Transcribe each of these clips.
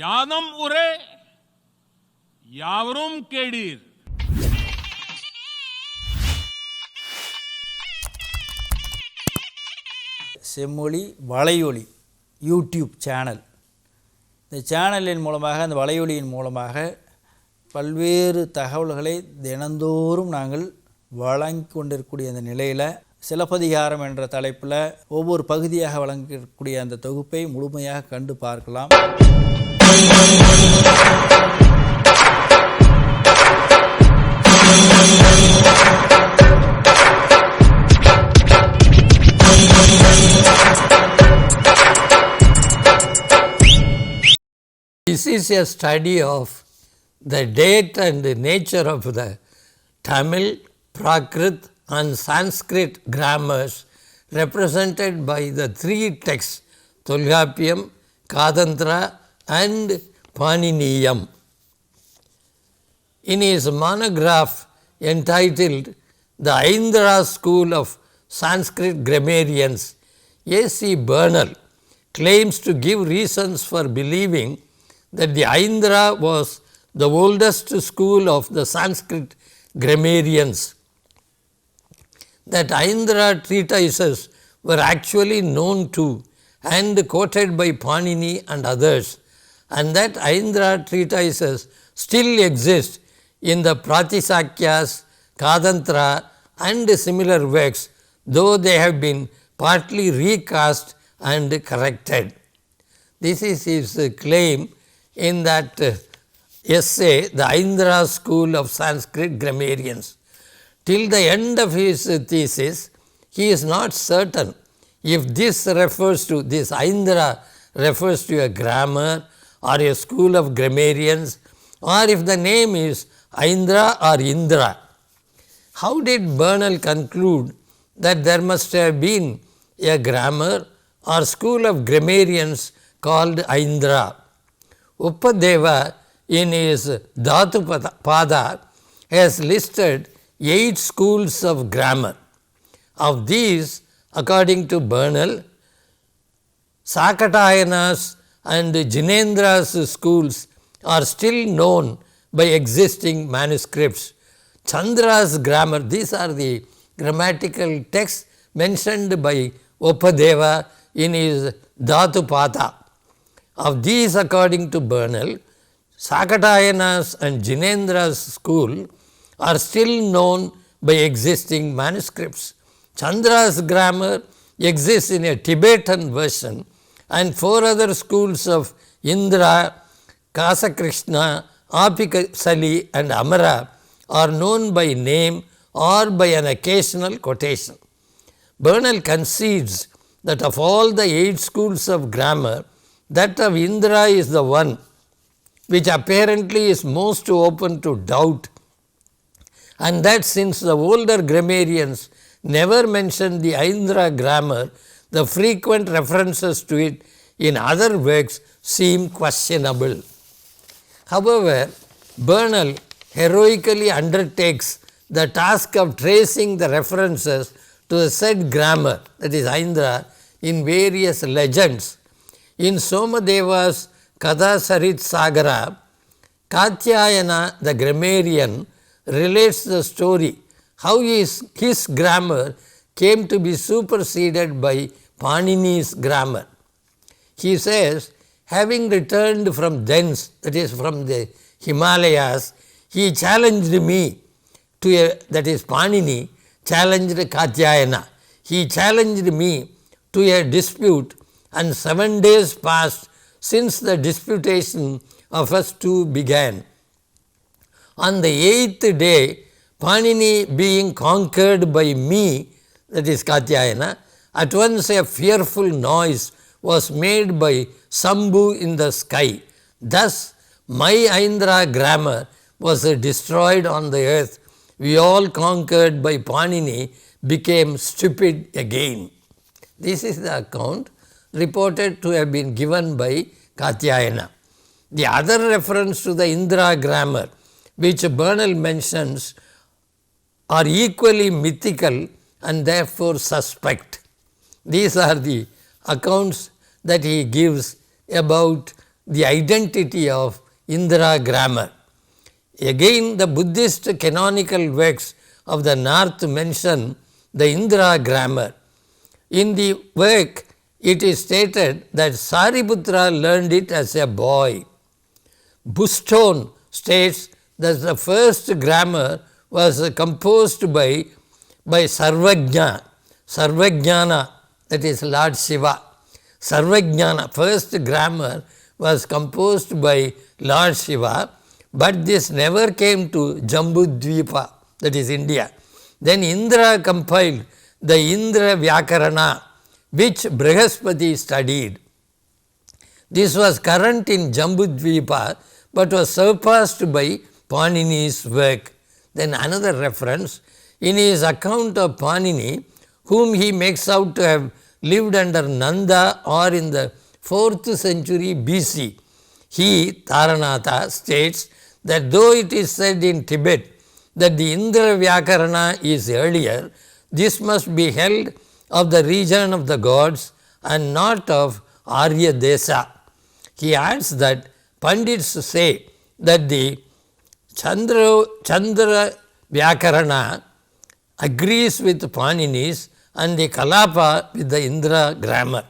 யாதும் உரே யாவரும் கேடீர். செம்மொழி வலையொலி யூடியூப் சேனல். இந்த சேனலின் மூலமாக, அந்த வலையொலியின் மூலமாக பல்வேறு தகவல்களை தினந்தோறும் நாங்கள் வழங்கி கொண்டிருக்கக்கூடிய அந்த நிலையில் சிலப்பதிகாரம் என்ற தலைப்பில் ஒவ்வொரு பகுதியாக வழங்கக்கூடிய அந்த தொகுப்பை முழுமையாக கண்டு பார்க்கலாம். This is a study of the date and the nature of the Tamil, Prakrit and Sanskrit grammars represented by the three texts Tolgapiyam, Kadantra and Paniniyam. In his monograph entitled The Aindra School of Sanskrit Grammarians, A.C. Bernal claims to give reasons for believing that the Aindra was the oldest school of the Sanskrit grammarians. That Aindra treatises were actually known to and quoted by Panini and others, and that Aindra treatises still exist in the Pratisakyas, Kadantra and similar works, though they have been partly recast and corrected. This is his claim in that essay, The Aindra School of Sanskrit Grammarians. Till the end of his thesis, he is not certain if this Aindra refers to a grammar or a school of grammarians, or if the name is Aindra or Indra. How did Bernal conclude that there must have been a grammar or school of grammarians called Aindra? Upadeva in his Dhatupada has listed 8 schools of grammar. Of these, according to Bernal, Sakatayanas and Jinedra's schools are still known by existing manuscripts. Chandra's grammar, these are the grammatical texts mentioned by Upadeva in his Dhatupada. Of these, according to Bernal, Sakatayanas and Jinedra's school are still known by existing manuscripts. Chandra's grammar exists in a Tibetan version, and 4 other schools of Indra, Kasakrishna, Apikasali and Amara are known by name or by an occasional quotation. Bernal concedes that of all the 8 schools of grammar, that of Indra is the one which apparently is most open to doubt, and that since the older grammarians never mentioned the Aindra grammar, the frequent references to it in other works seem questionable. However, Bernal heroically undertakes the task of tracing the references to the said grammar, that is Aindra, in various legends. In Somadeva's Kadasarit Sagara, Katyayana the grammarian relates the story how his grammar came to be superseded by Panini's grammar. He says, having returned from thence, that is from the Himalayas, he challenged me to that is Panini challenged Katyayana. He challenged me to a dispute, and 7 days passed since the disputation of us two began. On the 8th day, Panini being conquered by me, that is Katyayana, at once a fearful noise was made by Sambhu in the sky. Thus, my Aindra grammar was destroyed on the earth. We all conquered by Panini became stupid again. This is the account reported to have been given by Katyayana. The other reference to the Indra grammar which Bernal mentions are equally mythical and therefore suspect. These are the accounts that he gives about the identity of Indra grammar. Again, the Buddhist canonical works of the north mention the Indra grammar. In the work, it is stated that Sariputra learned it as a boy. Bustone states that the first grammar was composed by Sarvajna, that is Lord Shiva. Sarvajnana, first grammar was composed by Lord Shiva, but this never came to Jambudvipa, that is India. Then Indra compiled the Indra Vyakarana, which Brihaspati studied. This was current in Jambudvipa, but was surpassed by Panini's work. Then another reference, in his account of Panini, whom he makes out to have lived under Nanda or in the 4th century BC, he, Taranatha, states that though it is said in Tibet that the Indra Vyakarana is earlier, this must be held of the region of the gods and not of Arya Desa. He adds that Pandits say that the Chandra Vyakarana agrees with Panini's and the Kalapa with the Indra grammar.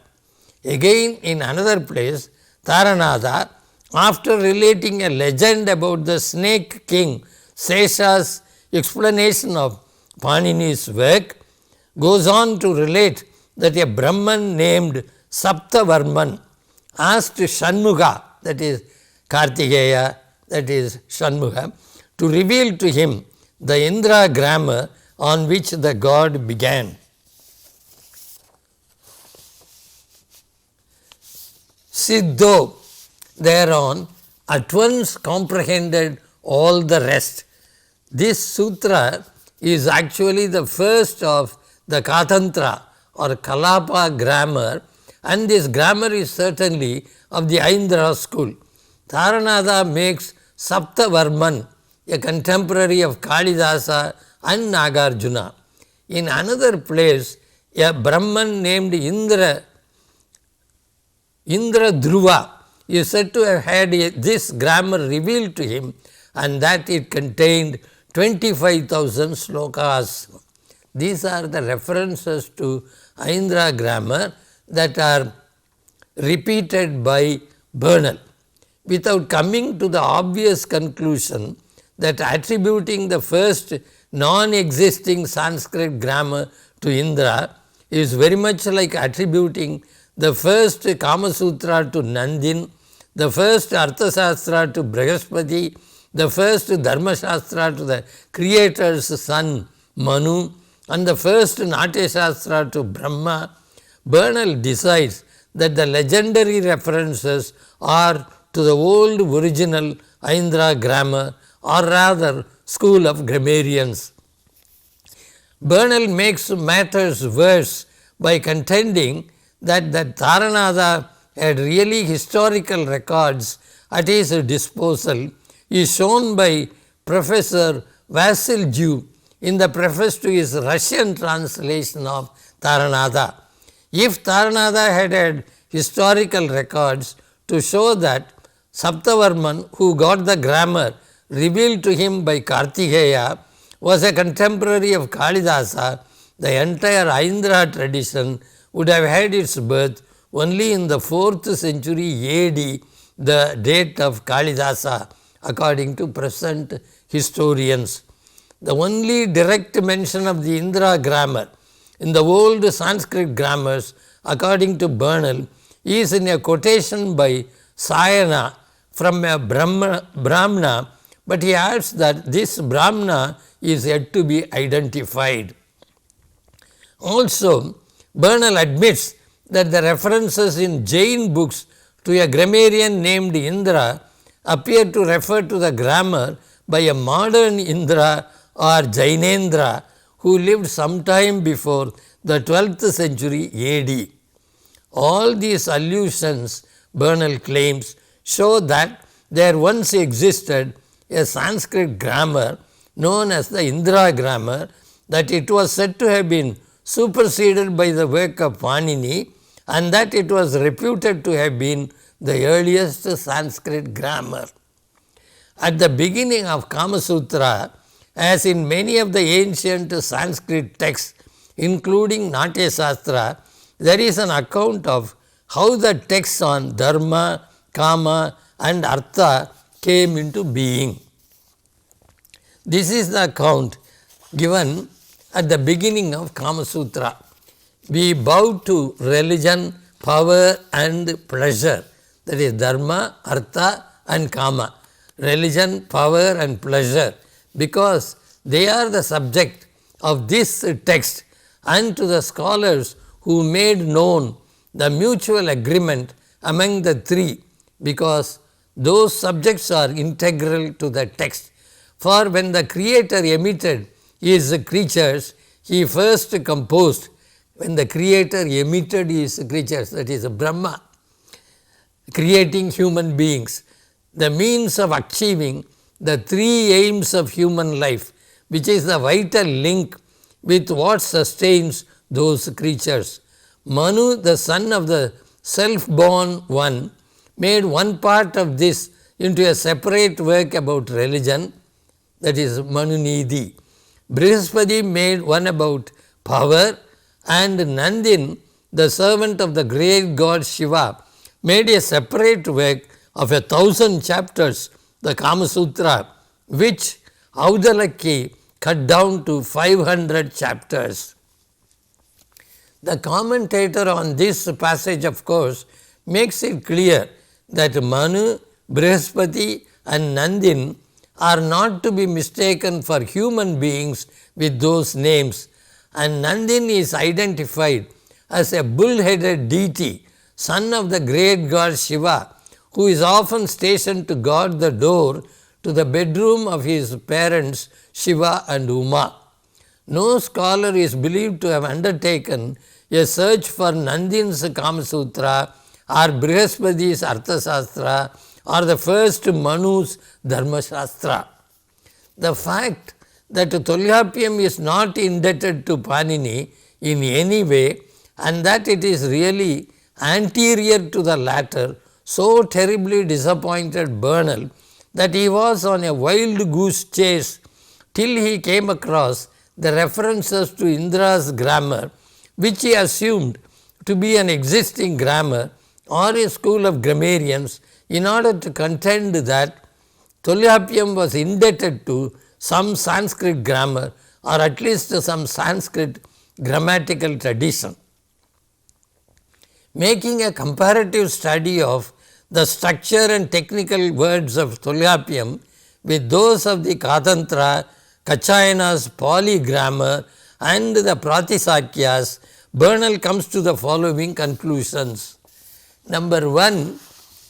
Again, in another place, Taranatha, after relating a legend about the snake king Sesha's explanation of Panini's work, goes on to relate that a Brahman named Saptavarman asked Shanmuga, that is Kartikeya, that is Shanmuga, to reveal to him the Indra grammar on which the god began. Siddho thereon at once comprehended all the rest. This sutra is actually the first of the Katantra or Kalapa grammar, and this grammar is certainly of the Aindra school. Taranatha makes Saptavarman a contemporary of Kalidasa and Nagarjuna. In another place, a Brahman named Indra Dhruva is said to have had this grammar revealed to him, and that it contained 25,000 slokas. These are the references to Aindra grammar that are repeated by Bernal. Without coming to the obvious conclusion that attributing the first non-existing Sanskrit grammar to Indra is very much like attributing the first Kama Sutra to Nandin, the first Arthashastra to Brihaspati, the first Dharma Shastra to the creator's son Manu, and the first Natya Shastra to Brahma. Bernal decides that the legendary references are to the old original Aindra grammar, or rather school of grammarians. Bernal makes matters worse by contending that Taranatha had really historical records at his disposal is shown by Professor Vasiljev in the preface to his Russian translation of Taranatha. If Taranatha had historical records to show that Saptavarman, who got the grammar revealed to him by Kartikeya, was a contemporary of Kalidasa, the entire Aindra tradition would have had its birth only in the 4th century AD, the date of Kalidasa, according to present historians. The only direct mention of the Indra grammar in the old Sanskrit grammars, according to Bernal, is in a quotation by Sayana from a Brahmana, but he adds that this Brahmana is yet to be identified. Also, Bernal admits that the references in Jain books to a grammarian named Indra appear to refer to the grammar by a modern Indra or Jainendra who lived sometime before the 12th century AD. All these allusions, Bernal claims, show that there once existed a Sanskrit grammar known as the Indra grammar, that it was said to have been superseded by the work of Panini, and that it was reputed to have been the earliest Sanskrit grammar. At the beginning of Kama Sutra, as in many of the ancient Sanskrit texts, including Natya Shastra, there is an account of how the texts on Dharma, Kama and Artha came into being. This is the account given at the beginning of Kama Sutra. We bow to religion, power and pleasure, that is Dharma, Artha and Kama. Religion, power and pleasure, because they are the subject of this text, and to the scholars who made known the mutual agreement among the three, because those subjects are integral to the text. For when the Creator emitted his creatures, he first composed, when the Creator emitted his creatures, that is Brahma, creating human beings, the means of achieving the three aims of human life, which is the vital link with what sustains those creatures. Manu, the son of the self-born one, made one part of this into a separate work about religion, that is Manunidhi. Brihaspati made one about power, and Nandin, the servant of the great god Shiva, made a separate work of 1,000 chapters, the Kama Sutra, which Audalaki cut down to 500 chapters. The commentator on this passage, of course, makes it clear that Manu, Brihaspati and Nandin are not to be mistaken for human beings with those names, and Nandin is identified as a bull-headed deity, son of the great god Shiva, who is often stationed to guard the door to the bedroom of his parents Shiva and Uma. No scholar is believed to have undertaken a search for Nandin's Kama Sutra or Brihaspati's Artha Shastra or the first Manu's Dharma Shastra. The fact that Tolyapiyam is not indebted to Panini in any way, and that it is really anterior to the latter, so terribly disappointed Bernal that he was on a wild goose chase till he came across the references to Indra's grammar, which he assumed to be an existing grammar or a school of grammarians, in order to contend that Tolyapiyam was indebted to some Sanskrit grammar or at least some Sanskrit grammatical tradition. Making a comparative study of the structure and technical words of Tolyapiyam with those of the Katantra, Kachayana's Pali grammar and the Pratisakyas, Bernal comes to the following conclusions. Number 1,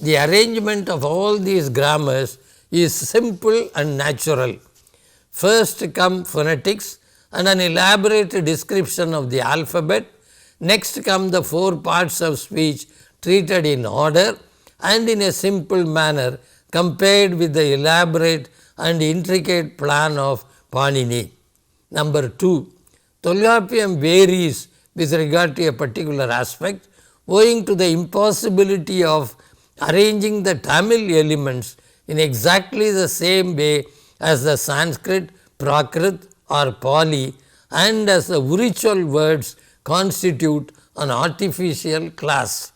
the arrangement of all these grammars is simple and natural. First come phonetics and an elaborate description of the alphabet. Next come the 4 parts of speech treated in order and in a simple manner compared with the elaborate and intricate plan of Panini. Number 2, Tolyapiyam varies with regard to a particular aspect owing to the impossibility of arranging the Tamil elements in exactly the same way as the Sanskrit, Prakrit or Pali, and as the ritual words constitute an artificial class.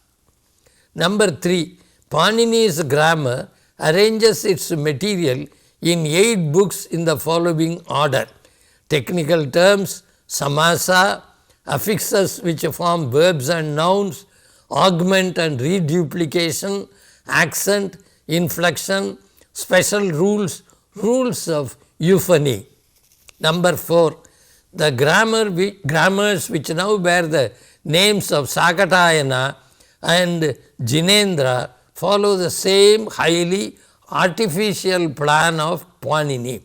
Number 3, Panini's grammar arranges its material in 8 books in the following order: technical terms, samasa, affixes which form verbs and nouns, augment and reduplication, accent, inflection, special rules, rules of euphony. Number 4, the grammars which now bear the names of Sakatayana and Jinendra follow the same highly artificial plan of Panini.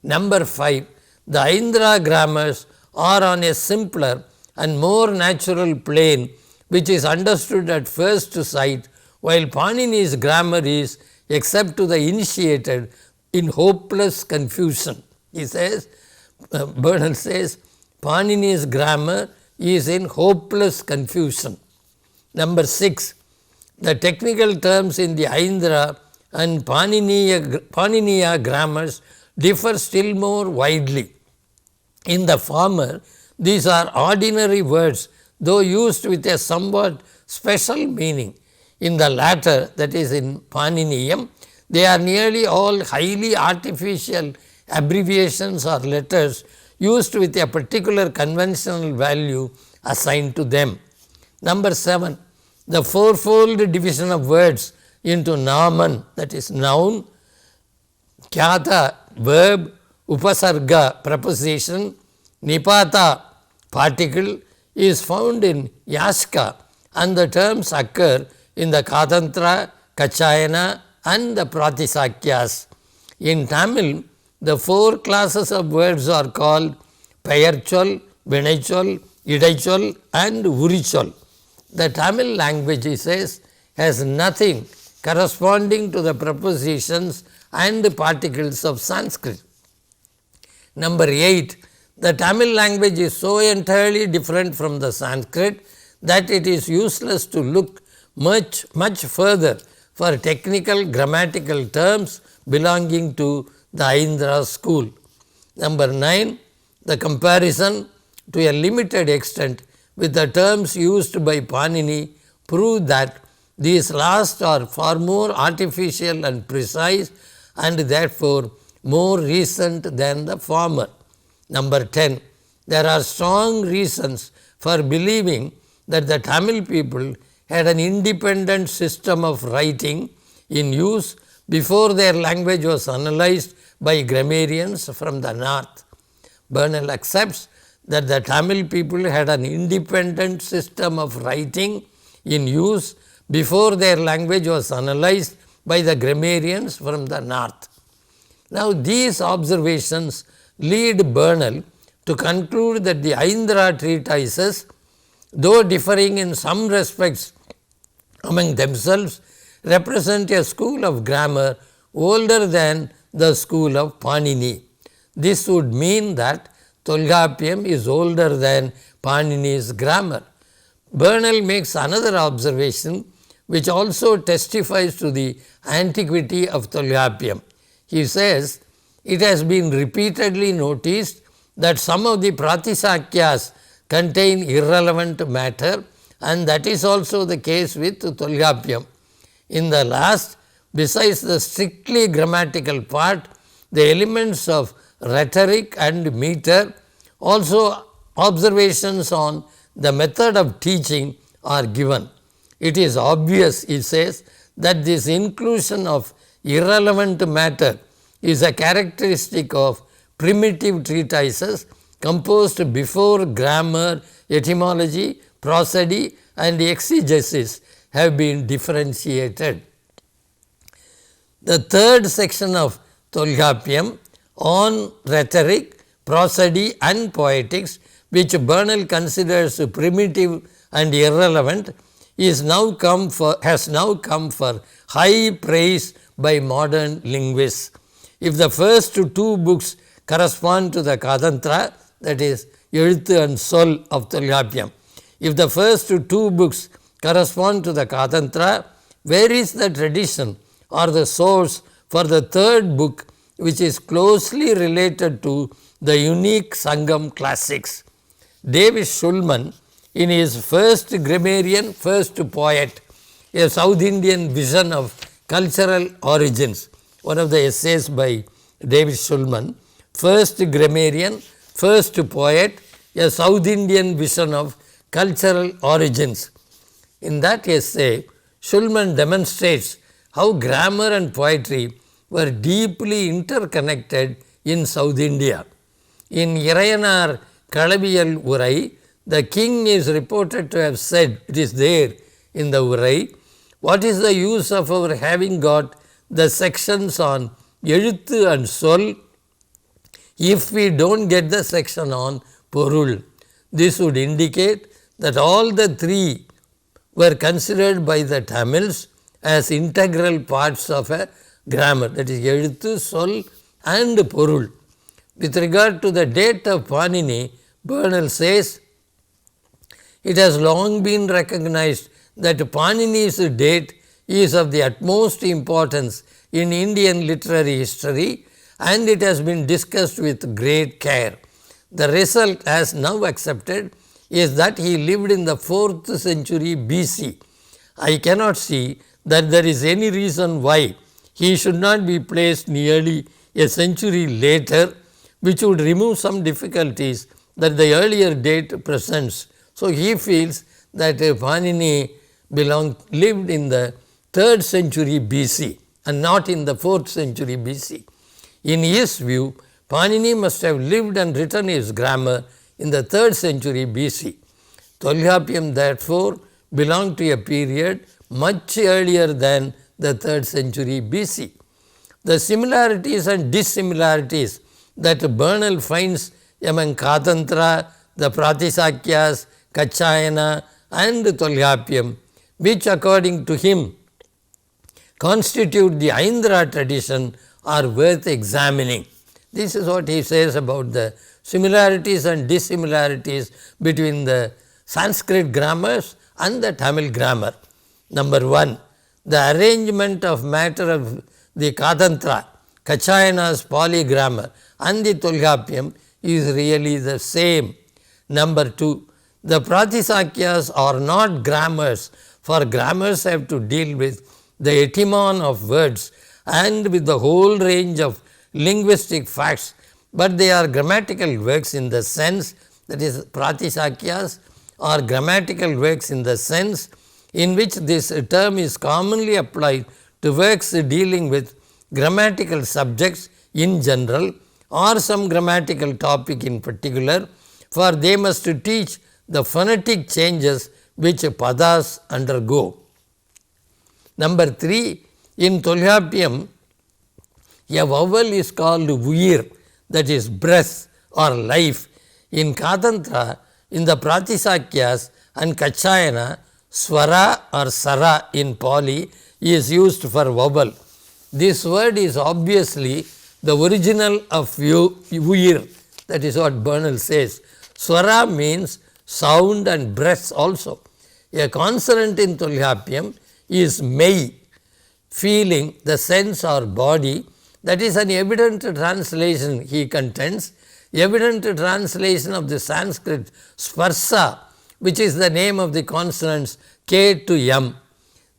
Number 5, the Aindra grammars are on a simpler and more natural plane which is understood at first sight, while Panini's grammar is, except to the initiated, in hopeless confusion. He says, Bernal says, Panini's grammar is in hopeless confusion. Number 6, The technical terms in the Aindra and Paniniya grammars differ still more widely. In the former, these are ordinary words, though used with a somewhat special meaning. In the latter, that is in Paniniyam, they are nearly all highly artificial abbreviations or letters used with a particular conventional value assigned to them. Number 7, the fourfold division of words into Naman, that is noun, Khyata verb, Upasarga preposition, Nipata particle is found in Yaska, and the terms occur in the Katantra, Kachayana and the Pratisakyas. In Tamil, the 4 classes of words are called Peyarchol, Vinaichol, Idaichol and Urichol. The Tamil language, he says, has nothing corresponding to the prepositions and particles of Sanskrit. Number 8, the Tamil language is so entirely different from the Sanskrit that it is useless to look much further for technical grammatical terms belonging to the Aindra school. Number 9, the comparison to a limited extent with the terms used by Panini prove that these last are far more artificial and precise and therefore more recent than the former. Number 10, there are strong reasons for believing that the Tamil people had an independent system of writing in use before their language was analyzed by grammarians from the north. Bernal accepts that the Tamil people had an independent system of writing in use before their language was analyzed by the grammarians from the north. Now, these observations lead Bernal to conclude that the Aindra treatises, though differing in some respects among themselves, represent a school of grammar older than the school of Panini. This would mean that Tolgapiyam is older than Panini's grammar. Bernal makes another observation which also testifies to the antiquity of Tolgapiyam. He says, it has been repeatedly noticed that some of the Pratisakyas contain irrelevant matter, and that is also the case with Tolgapiyam. In the last, besides the strictly grammatical part, the elements of rhetoric and meter, also observations on the method of teaching are given. It is obvious, he says, that this inclusion of irrelevant matter is a characteristic of primitive treatises composed before grammar, etymology, prosody and exegesis have been differentiated. The third section of Tolgapiyam on rhetoric, prosody and poetics, which Bernal considers primitive and irrelevant, has now come for high praise by modern linguists. If the first 2 books correspond to the Katantra, that is Ezhuthu and Sol of Tolgapiyam, if the first 2 books correspond to the Katantra, where is the tradition or the source for the third book, which is closely related to the unique Sangam classics? David Shulman, in his first grammarian, first poet, a South Indian vision of cultural origins, one of the essays by David Shulman, first grammarian, first poet, a South Indian vision of cultural origins. In that essay, Shulman demonstrates how grammar and poetry were deeply interconnected in South India. In Irayanar Kalaviyal Urai, the king is reported to have said, it is there in the Urai, what is the use of our having got the sections on Ezhuthu and Sol if we do not get the section on Porul? This would indicate that all the 3 were considered by the Tamils as integral parts of a grammar, that is Ezhuthu, Sol and Porul. With regard to the date of Panini, Bernal says, it has long been recognized that Panini's date is of the utmost importance in Indian literary history, and it has been discussed with great care. The result, as now accepted, is that he lived in the 4th century BC. I cannot see that there is any reason why he should not be placed nearly a century later, which would remove some difficulties that the earlier date presents. So, he feels that Panini lived in the 3rd century BC and not in the 4th century BC. In his view, Panini must have lived and written his grammar in the 3rd century BC. Tolkappiyam therefore belonged to a period much earlier than the 3rd century BC. The similarities and dissimilarities that Bernal finds among Katantra, the Pratisakyas, Kachayana and Tolkappiyam, which according to him constitute the Aindra tradition, are worth examining. This is what he says about the similarities and dissimilarities between the Sanskrit grammars and the Tamil grammar. Number 1, the arrangement of matter of the Katantra, Kachayana's Pali grammar and the Tolkappiyam is really the same. Number 2, the Pratisakyas are not grammars, for grammars have to deal with the etymon of words and with the whole range of linguistic facts, but they are grammatical works in the sense, that is Pratisakyas are grammatical works in the sense in which this term is commonly applied to works dealing with grammatical subjects in general or some grammatical topic in particular, for they must teach the phonetic changes which padas undergo. Number 3, in Tolkappiyam, a vowel is called Uyir, that is breath or life. In Katantra, in the Pratisakyas and Kachayana, Swara or Sara in Pali is used for vowel. This word is obviously the original of Uyir, that is what Bernal says. Swara means sound and breath also. A consonant in Tolkappiyam is mei, feeling, the sense or body. That is an evident translation, he contends, evident translation of the Sanskrit sparsa, which is the name of the consonants K to M.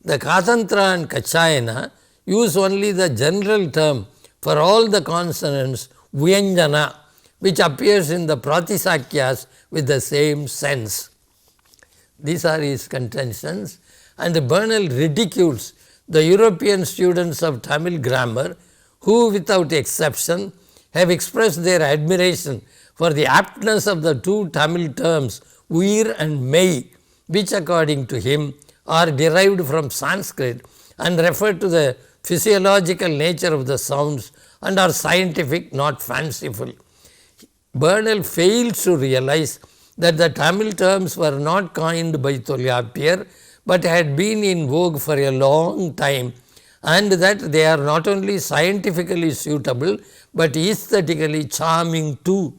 The Katantra and Kachayana use only the general term for all the consonants Vyanjana, which appears in the Pratisakyas with the same sense. These are his contentions, and Bernal ridicules the European students of Tamil grammar who without exception have expressed their admiration for the aptness of the two Tamil terms Uyir and Mei, which according to him are derived from Sanskrit and refer to the physiological nature of the sounds and are scientific, not fanciful. Bernal fails to realize that the Tamil terms were not coined by Tolkappiyar, but had been in vogue for a long time, and that they are not only scientifically suitable, but aesthetically charming too.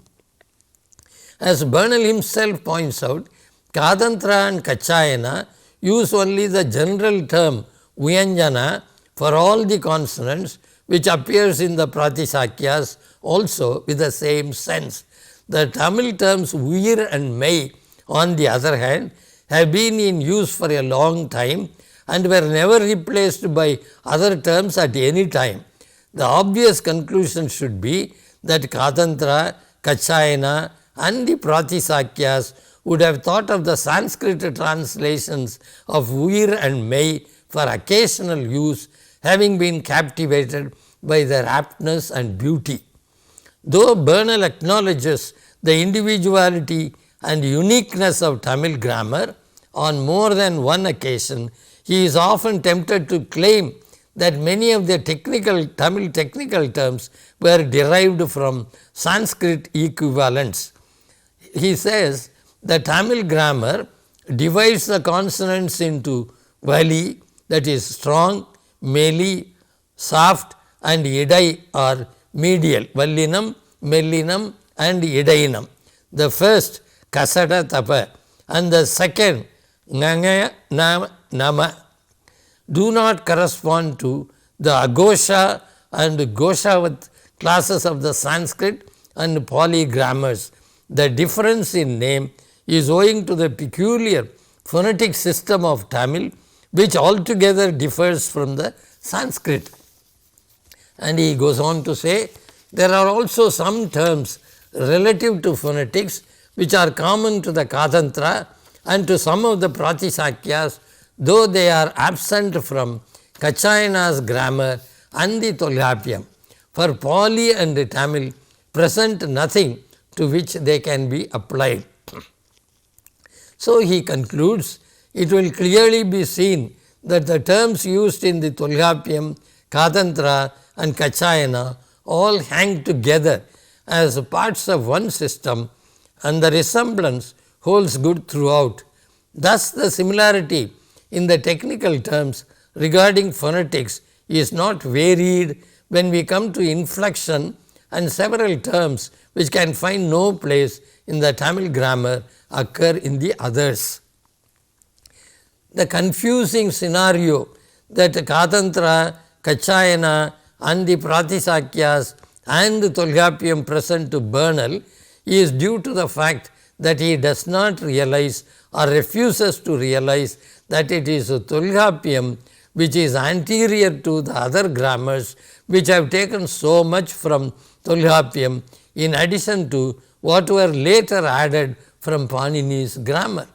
As Bernal himself points out, Katantra and Kachayana use only the general term Vyanjana for all the consonants, which appears in the Pratisakyas also with the same sense. The Tamil terms Uyir and Mei, on the other hand, have been in use for a long time and were never replaced by other terms at any time. The obvious conclusion should be that Katantra, Kachayana and the Pratisakyas would have thought of the Sanskrit translations of Uyir and Mei for occasional use, having been captivated by their aptness and beauty. Though Bernal acknowledges the individuality and uniqueness of Tamil grammar, on more than one occasion he is often tempted to claim that many of the Tamil technical terms were derived from Sanskrit equivalents. He says the Tamil grammar divides the consonants into vali, that is strong, meli, soft, and idai or medial, vallinam, mellinam and idainam. The first kasada tapa and the second ngaya nama do not correspond to the Aghosha and Goshavat classes of the Sanskrit and Pali grammars. The difference in name is owing to the peculiar phonetic system of Tamil, which altogether differs from the Sanskrit. And he goes on to say, there are also some terms relative to phonetics which are common to the Katantra and to some of the Pratisakyas, though they are absent from Kachayana's grammar and the Tolgapyam. For Pali and Tamil present nothing to which they can be applied. So he concludes, it will clearly be seen that the terms used in the Tolgapyam, Katantra and Kachayana all hang together as parts of one system, and the resemblance holds good throughout. Thus, the similarity in the technical terms regarding phonetics is not varied when we come to inflection, and several terms which can find no place in the Tamil grammar occur in the others. The confusing scenario that Katantra, Kachayana and the Pratisakyas and the Tolgapyam present to Bernal is due to the fact that he does not realize or refuses to realize that it is Tolgapyam which is anterior to the other grammars which have taken so much from Tolgapyam in addition to what were later added from Panini's grammar.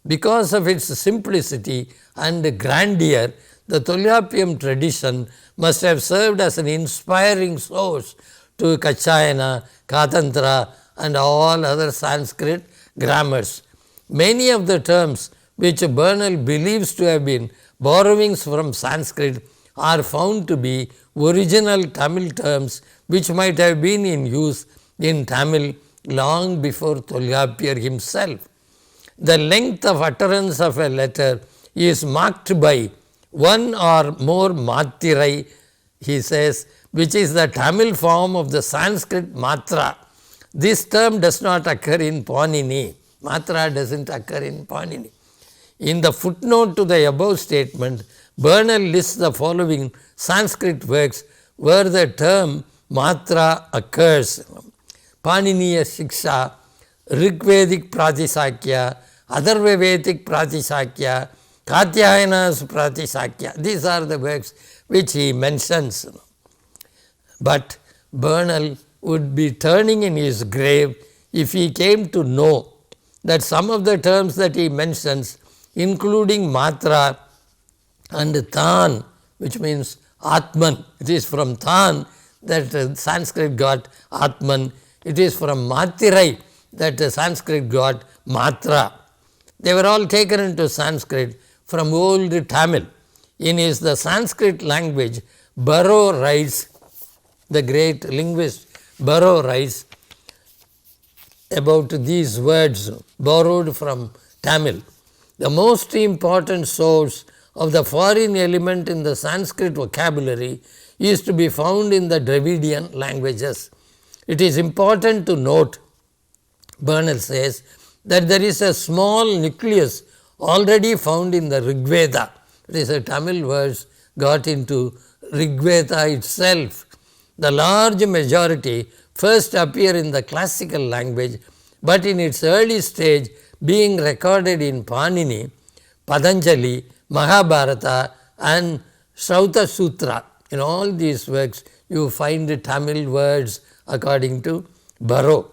Because of its simplicity and grandeur, the Tolgapyam tradition must have served as an inspiring source to Kachayana, Katantra and all other Sanskrit grammars. Many of the terms which Bernal believes to have been borrowings from Sanskrit are found to be original Tamil terms which might have been in use in Tamil long before Tolgapyar himself. The length of utterance of a letter is marked by one or more matirai, he says, which is the Tamil form of the Sanskrit matra. This term does not occur in Panini. Matra does not occur in Panini. In the footnote to the above statement, Bernal lists the following Sanskrit works where the term matra occurs: Paniniya Shiksha, Rigvedic Pratisakya, Atharvavedic Pratisakya, Katyayana's Pratisakya. These are the works which he mentions. But Bernal would be turning in his grave if he came to know that some of the terms that he mentions, including matra and tan, which means Atman. It is from tan that Sanskrit got Atman. It is from matirai that Sanskrit got matra. They were all taken into Sanskrit from old Tamil. In his The Sanskrit Language, Burrow writes, the great linguist Burrow writes about these words borrowed from Tamil. The most important source of the foreign element in the Sanskrit vocabulary is to be found in the Dravidian languages. It is important to note, Bernal says, that there is a small nucleus already found in the Rigveda. It is a Tamil verse got into Rigveda itself. The large majority first appear in the classical language, but in its early stage being recorded in Panini, Patanjali, Mahabharata and Shrauta Sutra. In all these works you find the Tamil words according to Burrow.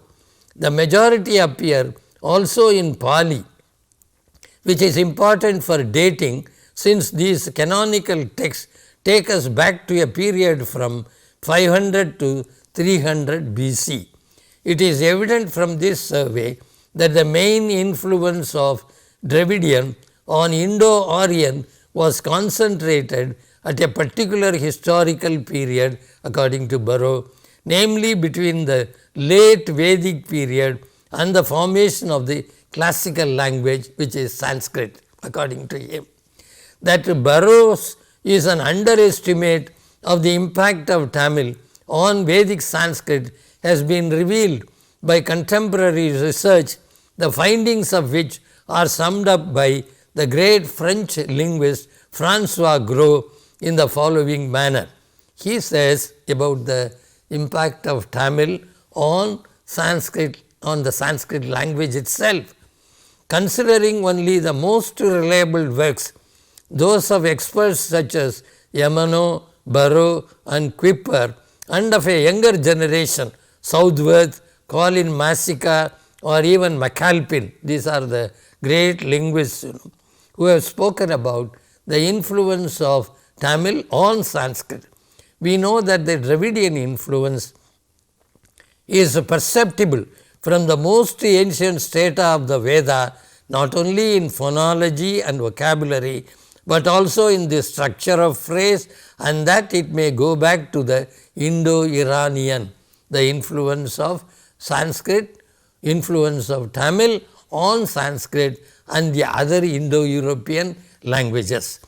The majority appear also in Pali, which is important for dating since these canonical texts take us back to a period from 500 to 300 BC. It is evident from this survey that the main influence of Dravidian on Indo-Aryan was concentrated at a particular historical period according to Burrow, namely between the late Vedic period and the formation of the classical language, which is Sanskrit according to him. That Burrows is an underestimate of the impact of Tamil on Vedic Sanskrit has been revealed by contemporary research, the findings of which are summed up by the great French linguist Francois Gros in the following manner. He says about the impact of Tamil on Sanskrit, on the Sanskrit language itself. Considering only the most reliable works, those of experts such as Yamano, Barrow and Kuiper, and of a younger generation, Southworth, Colin Massica or even McAlpin, these are the great linguists who have spoken about the influence of Tamil on Sanskrit. We know that the Dravidian influence is perceptible from the most ancient strata of the Veda, not only in phonology and vocabulary, but also in the structure of phrase, and that it may go back to the Indo-Iranian, the influence of Sanskrit, influence of Tamil on Sanskrit and the other Indo-European languages.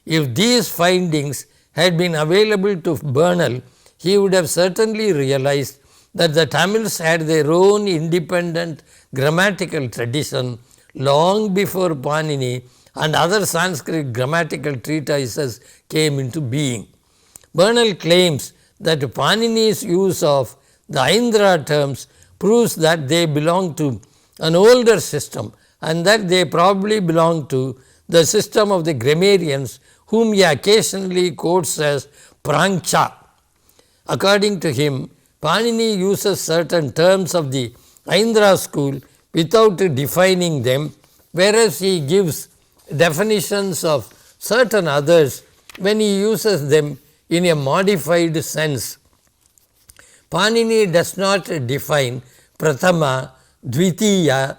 If these findings had been available to Bernal, he would have certainly realized that the Tamils had their own independent grammatical tradition long before Panini and other Sanskrit grammatical treatises came into being. Bernal claims that Panini's use of the Aindra terms proves that they belong to an older system and that they probably belong to the system of the grammarians whom he occasionally quotes as Prangcha. According to him, Panini uses certain terms of the Aindra school without defining them, whereas he gives definitions of certain others when he uses them in a modified sense. Panini does not define Prathama, Dvitiya,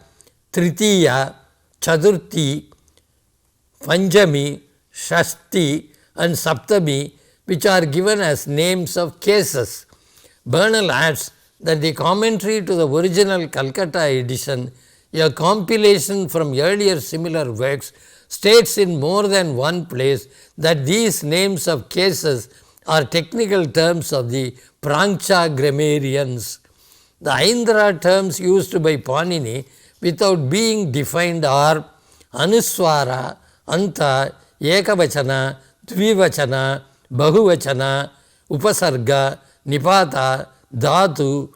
Tritiya, Chaturthi, Panjami, Shashti and Saptami, which are given as names of cases. Bernal adds that the commentary to the original Calcutta edition, a compilation from earlier similar works, states in more than one place that these names of cases are technical terms of the Prangcha grammarians. The Aindra terms used by Panini without being defined are Anuswara, Anta, Ekavachana, Dvivachana, Bahuvachana, Upasarga, Nipata, Dhatu,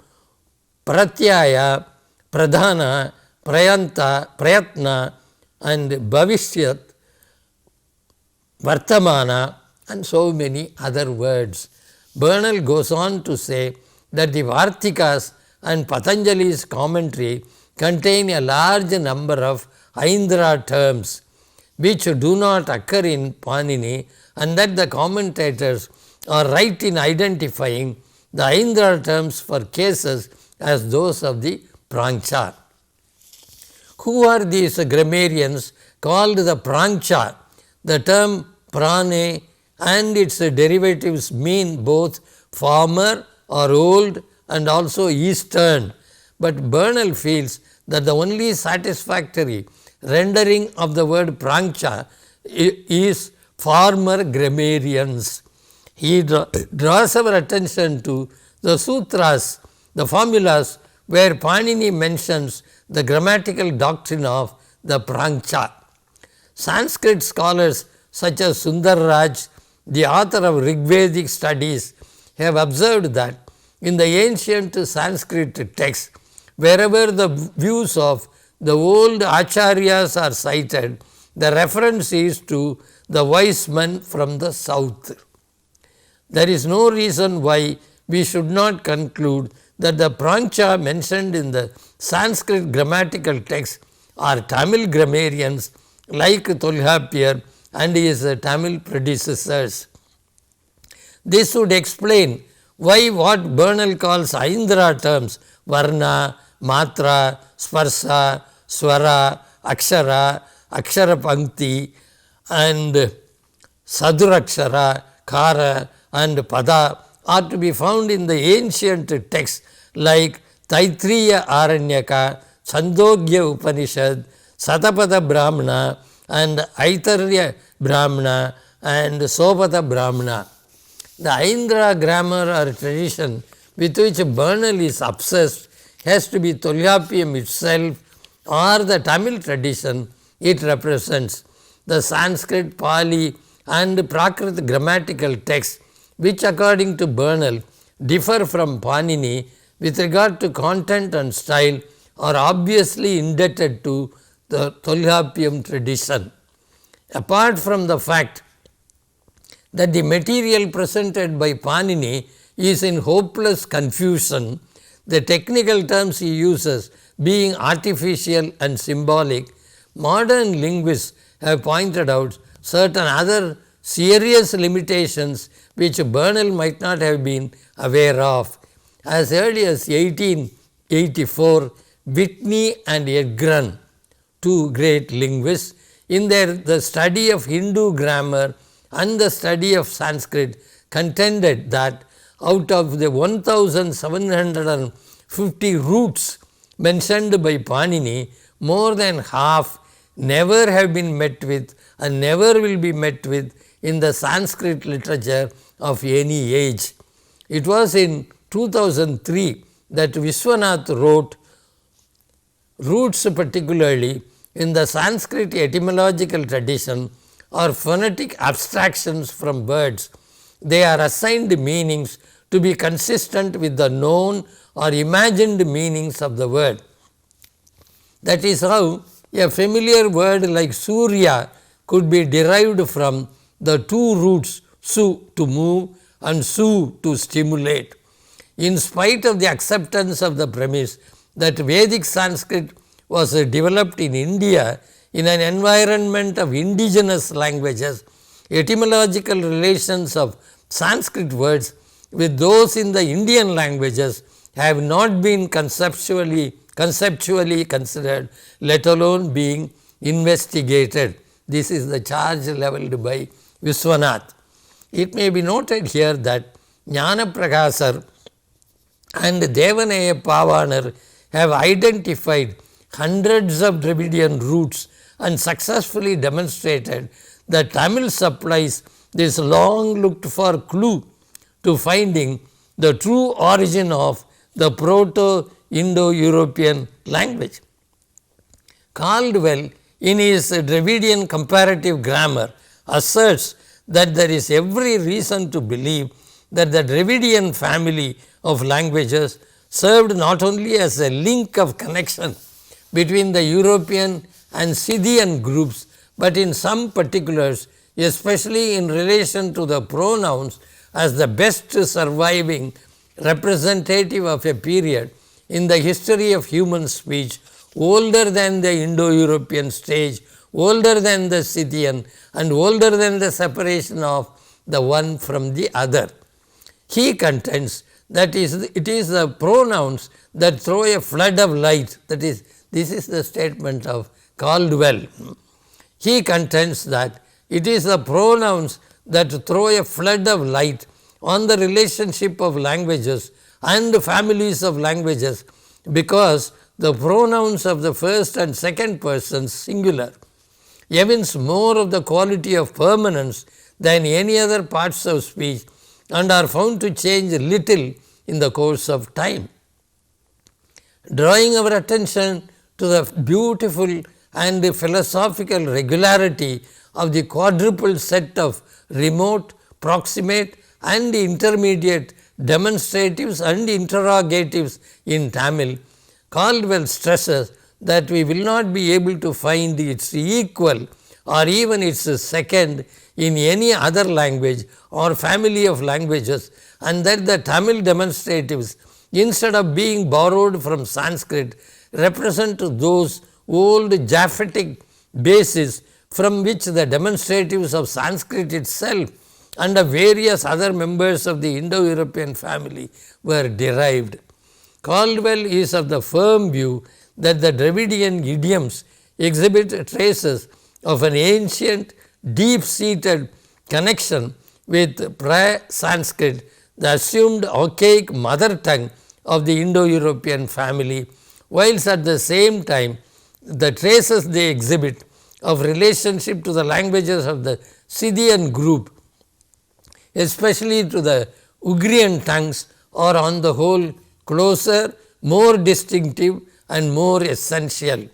Pratyaya, Pradhana, Prayatna and Bhavishyat, Vartamana and so many other words. Bernal goes on to say that the Vartikas and Patanjali's commentary contain a large number of Aindra terms which do not occur in Panini, and that the commentators are right in identifying the Aindra terms for cases as those of the Prangcha. Who are these grammarians called the Prangcha? The term prane and its derivatives mean both former or old and also eastern, but Bernal feels that the only satisfactory rendering of the word Prangcha is former grammarians. He draws our attention to the sutras, the formulas where Panini mentions the grammatical doctrine of the Prangcha. Sanskrit scholars such as Sundarraj, the author of Rigvedic studies, have observed that in the ancient Sanskrit texts, wherever the views of the old acharyas are cited, the reference is to the wise men from the south. There is no reason why we should not conclude that the Prangcha mentioned in the Sanskrit grammatical text are Tamil grammarians like Tolkappiyar and his Tamil predecessors. This would explain why what Bernal calls Aindra terms, Varna, Matra, Sparsa, Swara, Akshara, Akshara Pankti and Sadurakshara, Kara and Pada are to be found in the ancient texts like Taitriya Aranyaka, Chandogya Upanishad, Satapada Brahmana and Aitarya Brahmana and Sopata Brahmana. The Aindra grammar or tradition with which Bernal is obsessed has to be Tolkappiyam itself or the Tamil tradition it represents. the Sanskrit, Pali and Prakrit grammatical texts, which according to Bernal differ from Panini with regard to content and style, are obviously indebted to the Tolkapian tradition. Apart from the fact that the material presented by Panini is in hopeless confusion, the technical terms he uses being artificial and symbolic, modern linguists have pointed out certain other serious limitations which Bernal might not have been aware of. As early as 1884, Whitney and Edgren, two great linguists, in the study of Hindu grammar and the study of Sanskrit, contended that out of the 1750 roots mentioned by Panini, more than half never have been met with and never will be met with in the Sanskrit literature of any age. It was in 2003 that Vishwanath wrote, "Roots, particularly in the Sanskrit etymological tradition, are phonetic abstractions from words. They are assigned meanings to be consistent with the known or imagined meanings of the word. That is how a familiar word like Surya could be derived from the two roots su to move and su to stimulate. In spite of the acceptance of the premise that Vedic Sanskrit was developed in India in an environment of indigenous languages, etymological relations of Sanskrit words with those in the Indian languages have not been conceptually considered, let alone being investigated." This is the charge levelled by Vishwanath. It may be noted here that Jnana Prakasar and Devanaya Pavanar have identified hundreds of Dravidian roots and successfully demonstrated that Tamil supplies this long looked for clue to finding the true origin of the Proto-Indo-European language. Caldwell, in his Dravidian comparative grammar, asserts that there is every reason to believe that the Dravidian family of languages served not only as a link of connection between the European and Scythian groups, but in some particulars, especially in relation to the pronouns, as the best surviving representative of a period in the history of human speech older than the Indo-European stage, older than the Scythian, and older than the separation of the one from the other. He contends that it is the pronouns that throw a flood of light, that is, this is the statement of Caldwell. He contends that it is the pronouns that throw a flood of light on the relationship of languages and families of languages, because the pronouns of the first and second persons singular evince more of the quality of permanence than any other parts of speech and are found to change little in the course of time. Drawing our attention to the beautiful and philosophical regularity of the quadruple set of remote, proximate and intermediate demonstratives and interrogatives in Tamil, Caldwell stresses that we will not be able to find its equal or even its second in any other language or family of languages, and that the Tamil demonstratives, instead of being borrowed from Sanskrit, represent those old Japhetic bases from which the demonstratives of Sanskrit itself and of various other members of the Indo-European family were derived. Caldwell is of the firm view that the Dravidian idioms exhibit traces of an ancient, deep-seated connection with pra-Sanskrit, the assumed archaic mother tongue of the Indo-European family, whilst at the same time the traces they exhibit of relationship to the languages of the Scythian group, especially to the Ugrian tongues, are on the whole closer, more distinctive and more essential.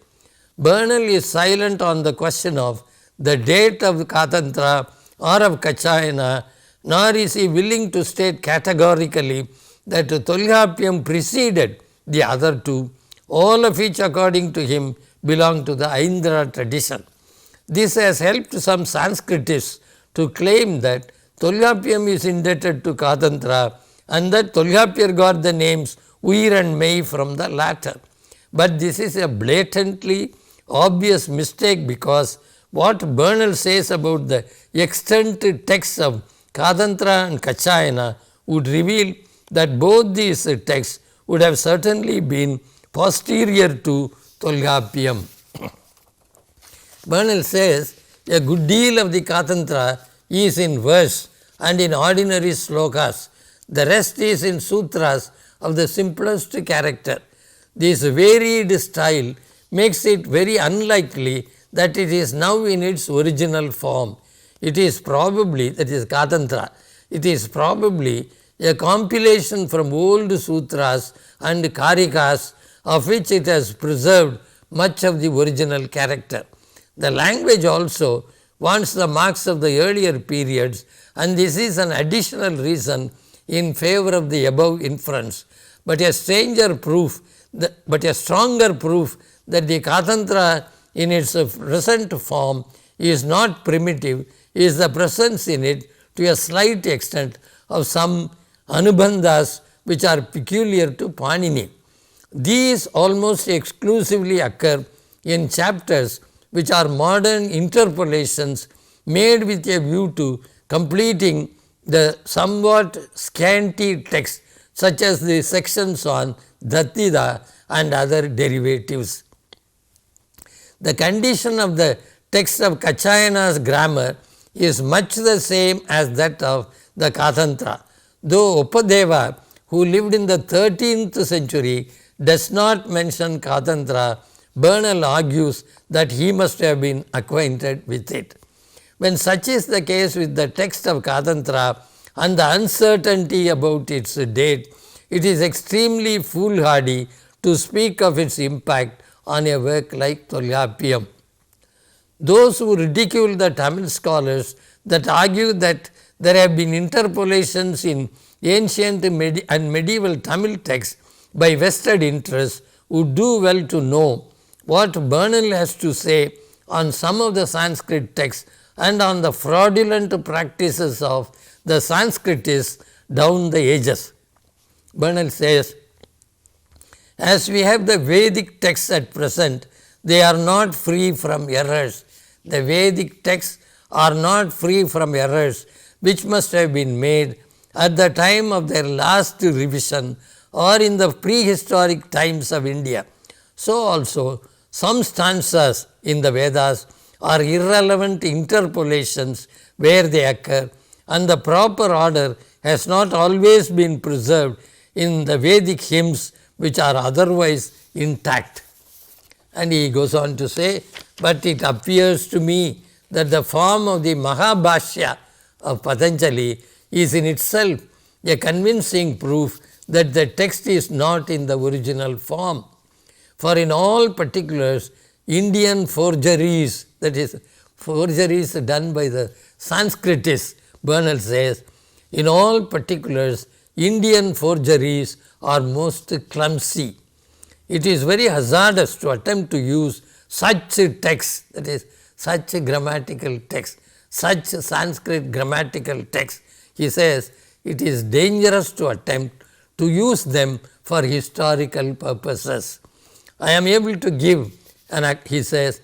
Bernal is silent on the question of the date of Katantra or of Kachayana, nor is he willing to state categorically that Tolyapyam preceded the other two, all of which according to him belong to the Aindra tradition. This has helped some Sanskritists to claim that Tolyapyam is indebted to Katantra and that Tolyapyar got the names Uyir and Mei from the latter. But this is a blatantly obvious mistake, because what Bernal says about the extant texts of Katantra and Kachayana would reveal that both these texts would have certainly been posterior to Tolyapyam. Bernal says a good deal of the Katantra is in verse and in ordinary slokas. The rest is in sutras of the simplest character. This varied style makes it very unlikely that it is now in its original form. It is probably, that is Katantra, it is probably a compilation from old sutras and karikas, of which it has preserved much of the original character. The language also wants the marks of the earlier periods, and this is an additional reason in favor of the above inference. But a stronger proof that the Katantra in its present form is not primitive is the presence in it, to a slight extent, of some anubandhas which are peculiar to Panini. These almost exclusively occur in chapters which are modern interpolations made with a view to completing the somewhat scanty text, such as the sections on Dattida and other derivatives. The condition of the text of Kachayana's grammar is much the same as that of the Katantra. Though Upadeva, who lived in the 13th century, does not mention Katantra, Bernal argues that he must have been acquainted with it. When such is the case with the text of Katantra and the uncertainty about its date, it is extremely foolhardy to speak of its impact on a work like Tolyapyam. Those who ridicule the Tamil scholars that argue that there have been interpolations in ancient and medieval Tamil texts by vested interests would do well to know what Bernal has to say on some of the Sanskrit texts and on the fraudulent practices of the Sanskritists down the ages. Bernal says, as we have the Vedic texts at present, they are not free from errors. The Vedic texts are not free from errors which must have been made at the time of their last revision or in the prehistoric times of India. So also some stanzas in the Vedas are irrelevant interpolations where they occur, and the proper order has not always been preserved in the Vedic hymns which are otherwise intact. And he goes on to say, but it appears to me that the form of the Mahabhashya of Patanjali is in itself a convincing proof that the text is not in the original form. For in all particulars, Indian forgeries, that is, forgeries done by the Sanskritists, Bernal says, in all particulars, Indian forgeries are most clumsy. It is very hazardous to attempt to use such texts, that is, such grammatical text, such Sanskrit grammatical text. He says it is dangerous to attempt to use them for historical purposes. I am able to give, he says,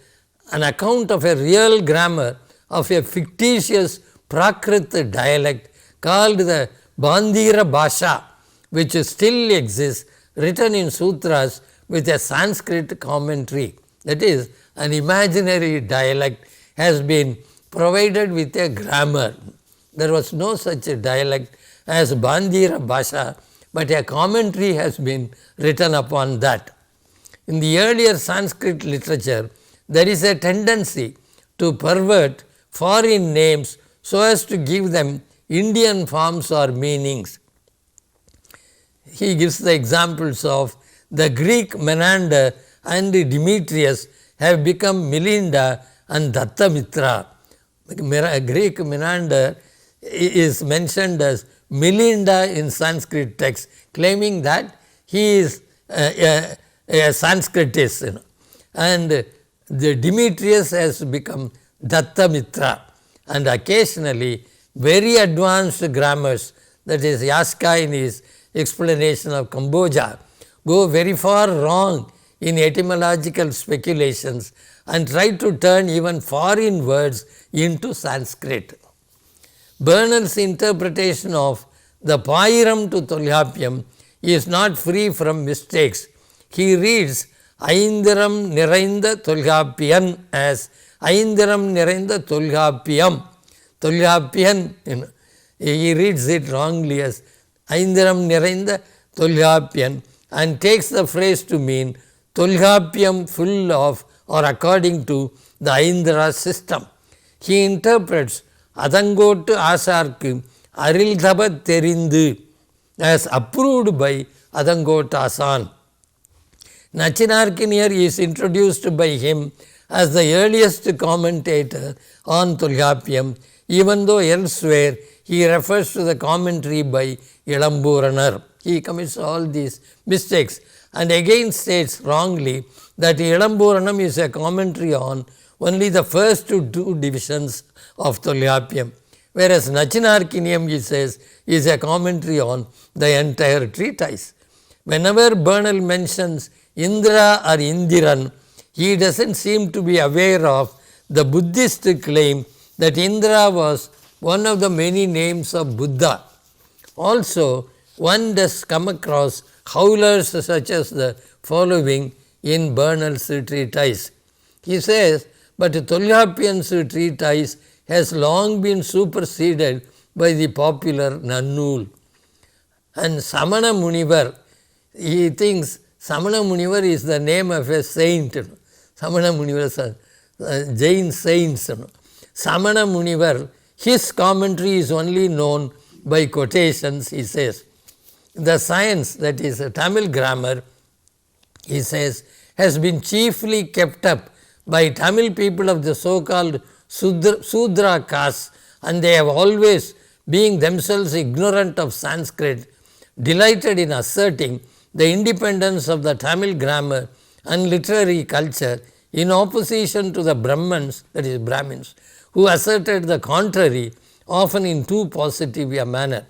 an account of a real grammar of a fictitious Prakrit dialect called the Bandira Bhasha, which still exists, written in sutras with a Sanskrit commentary. That is, an imaginary dialect has been provided with a grammar. There was no such a dialect as Bandira Bhasha, but a commentary has been written upon that. In the earlier Sanskrit literature, there is a tendency to pervert foreign names so as to give them Indian forms or meanings. He gives the examples of the Greek Menander and Demetrius have become Melinda and Dattamitra. Greek Menander is mentioned as Milinda in Sanskrit text, claiming that he is a Sanskritist. And the Demetrius has become Dattamitra, and occasionally very advanced grammars, that is Yaska in his explanation of Cambodia, go very far wrong in etymological speculations and try to turn even foreign words into Sanskrit. Bernal's interpretation of the Pairam to Tolhapyam is not free from mistakes. He reads Aindiram Nirainda Tolhapyan as Aindiram Nirainda Tolhapyam. Tolhapyan, he reads it wrongly as Aindiram Nirainda Tolhapyan and takes the phrase to mean Tolhapyam full of or according to the Aindra system. He interprets Adangotu Asarku Arildhabat Terindu as approved by Adangotu Asan. Nachinarkin here is introduced by him as the earliest commentator on Tolhapyam, even though elsewhere he refers to the commentary by Ilamburanar. He commits all these mistakes and again states wrongly that Ilamburanam is a commentary on only the first two divisions of Tolhapyam, whereas Nachinarkiniam, he says, is a commentary on the entire treatise. Whenever Bernal mentions Indra or Indiran, he doesn't seem to be aware of the Buddhist claim that Indra was one of the many names of Buddha. Also, one does come across howlers such as the following in Bernal's treatise. He says, but Tolhapyan's treatise has long been superseded by the popular Nannul. And Samana Munivar, he thinks Samana Munivar is the name of a saint. Samana Munivar is Jain saints. Samana Munivar, his commentary is only known by quotations, he says. The science, that is Tamil grammar, he says, has been chiefly kept up by Tamil people of the so-called Sudra caste, and they have always, being themselves ignorant of Sanskrit, delighted in asserting the independence of the Tamil grammar and literary culture in opposition to the Brahmins, that is Brahmins, who asserted the contrary, often in too positive a manner.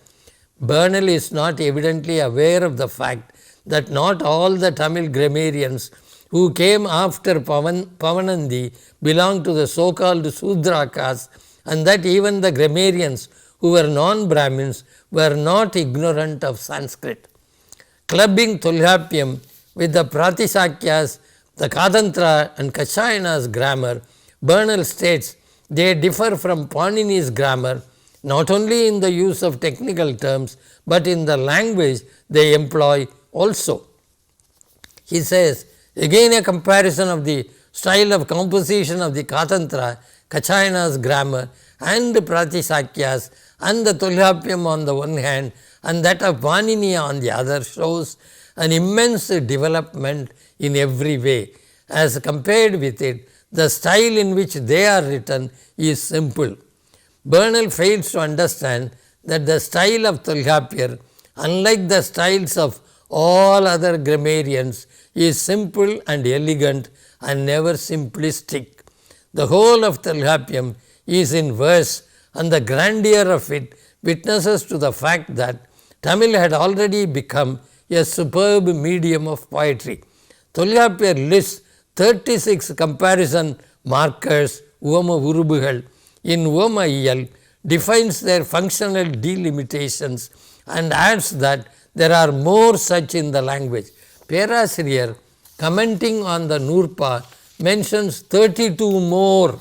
Bernal is not evidently aware of the fact that not all the Tamil grammarians who came after Pavanandi belonged to the so-called Sudra caste, and that even the grammarians who were non-Brahmins were not ignorant of Sanskrit. Clubbing Tolhapyam with the Pratisakyas, the Kadantra and Kachayana's grammar, Bernal states they differ from Panini's grammar not only in the use of technical terms, but in the language they employ also. He says, again a comparison of the style of composition of the Katantra, Kachayana's grammar and Pratisakya's and the Tolhapyam on the one hand and that of Panini on the other shows an immense development in every way. As compared with it, the style in which they are written is simple. Bernal fails to understand that the style of Tolhapyar, unlike the styles of all other grammarians, is simple and elegant and never simplistic. The whole of Tolhapyam is in verse, and the grandeur of it witnesses to the fact that Tamil had already become a superb medium of poetry. Tolhapyar lists 36 comparison markers, Uvama Urubugal, in Uvama Iyal, defines their functional delimitations and adds that there are more such in the language. Perasiriyar, commenting on the Nurpa, mentions 32 more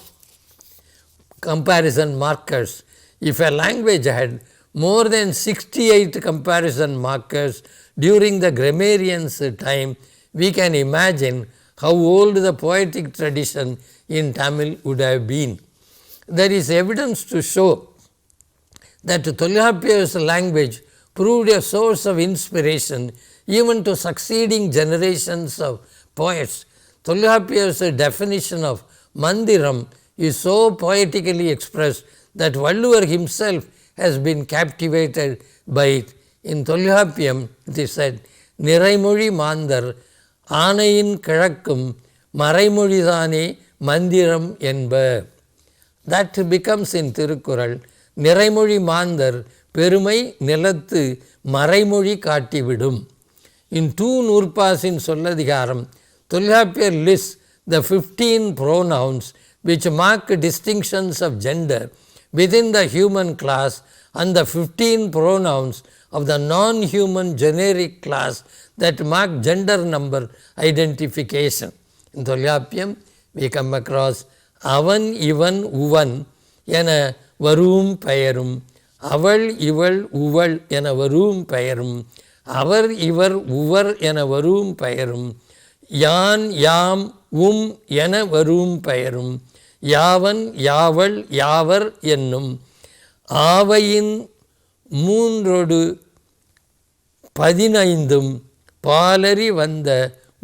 comparison markers. If a language had more than 68 comparison markers during the grammarian's time, we can imagine how old the poetic tradition in Tamil would have been. There is evidence to show that Tolhapyar's language proved a source of inspiration even to succeeding generations of poets. Tolhapyar's definition of Mandiram is so poetically expressed that Valluvar himself has been captivated by it. In Tolhapiyam, it is said, Niraimozhi Mandar Anayin Kizhakkum Maraimozhithane Mandiram Enba. That becomes in Tirukkural, Niraimozhi Mandar Perumai Nilathu Maraimozhi Kaattividum. In 2 Nurpas in Solladikaram, Tolhapiyar lists the 15 pronouns which mark distinctions of gender within the human class and the 15 pronouns of the non-human generic class that mark gender number identification. In Tolhapiyam, we come across Avan, Ivan, Uvan ena varum peyarum, Aval, Ival, Uval ena varum peyarum, Avar, Ivar, Uvar ena varum peyarum, Yan, Yam, ena varum peyarum, Yavan, Yaval, Yavar என்னும் ஆவையின் 3 பாலரி வந்த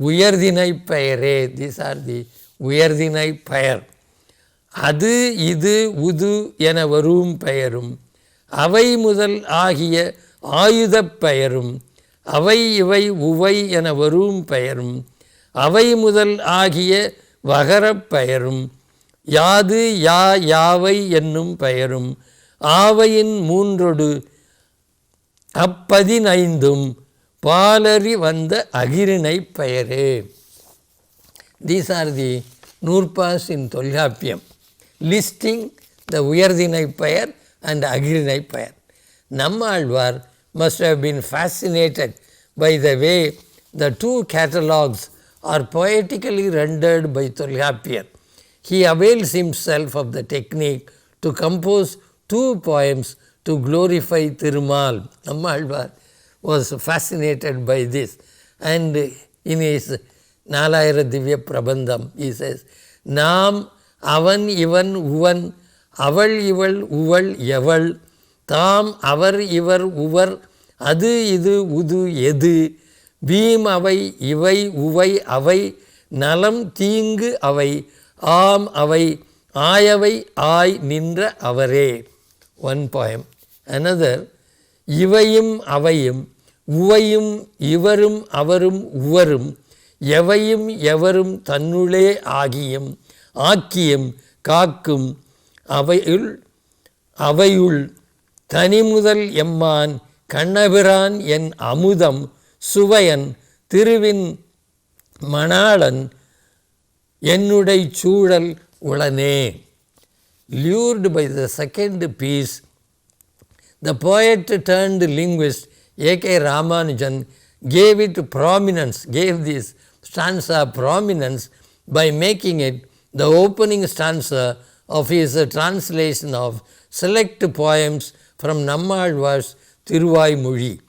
உயர்திணை பெயரே. These are the உயர்திணை பெயர். அது இது உது என வரும் பெயரும், அவை முதல் ஆகிய ஆயுதப் பெயரும், அவை இவை உவை என வரும் பெயரும், அவை முதல் ஆகிய வகரப் பெயரும், யாது யா யாவை என்னும் பெயரும், ஆவையின் 3 15 பாலரி வந்த அகிரிணை பெயரே. These are the Nurpas in Tolhapiyam, listing the உயர்திணை பெயர் and அகிரிணை பெயர். Nammalvar must have been fascinated by the way the 2 catalogues are poetically rendered by Tolhapiyar. He avails himself of the technique to compose 2 poems to glorify Thirumal. Nammalvar was fascinated by this, and in his Nalayara Divya Prabandham he says, Nam, Avan, Ivan, Uvan, Aval, Ival, Uval, Yaval, Tam, Avar, Ivar, Uvar, Adu, Idu, Udu, Edu, Beam, Avai, Ivai, Uvai, Avai, Nalam, Tingu, Avai, Am, Avai, Ayavai, Ay, Nindra, Avare. One poem. Another, Ivayum, Avayum, Uvayum, Ivarum, Avarum, Uvarum, Yavayum, Yavarum, Tannule, Agiyum, Akiyum, Kakum, Avayul, Avayul, Tanimudal Yamman, Kannabiran, Yen Amudam, Suvayan, Tiruvin, Manalan, Yennudai Chudal, Ulane. Lured by the second piece, the poet turned linguist A.K. Ramanujan gave this stanza prominence by making it the opening stanza of his translation of select poems from Nammalvar's Thiruvaimozhi.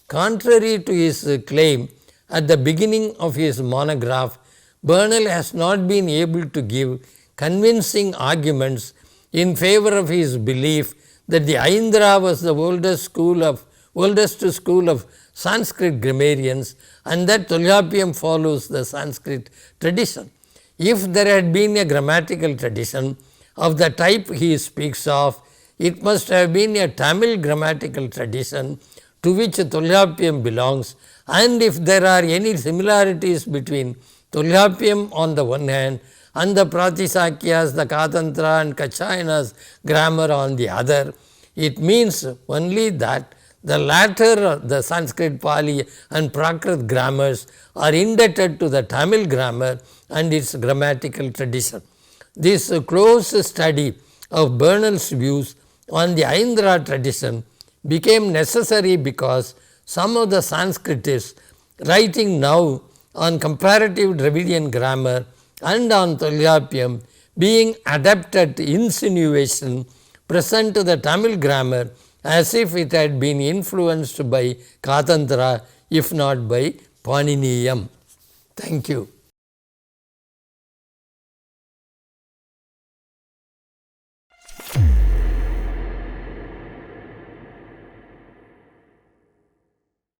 Contrary to his claim at the beginning of his monograph, Bernal has not been able to give convincing arguments in favor of his belief that the Aindra was the oldest school of Sanskrit grammarians and that Tolhapiyam follows the Sanskrit tradition. If there had been a grammatical tradition of the type he speaks of, it must have been a Tamil grammatical tradition to which Tolhapiyam belongs, and if there are any similarities between Tolhapiyam on the one hand and the Pratisakyas, the Katantra and Kachayanas grammar on the other, it means only that the latter, the Sanskrit, Pali and Prakrit grammars are indebted to the Tamil grammar and its grammatical tradition. This close study of Bernal's views on the Aindra tradition became necessary because some of the Sanskritists writing now on comparative Dravidian grammar and on Tolhapiyam being adapted insinuation present to the Tamil grammar as if it had been influenced by Katantra if not by Paniniyam. Thank you.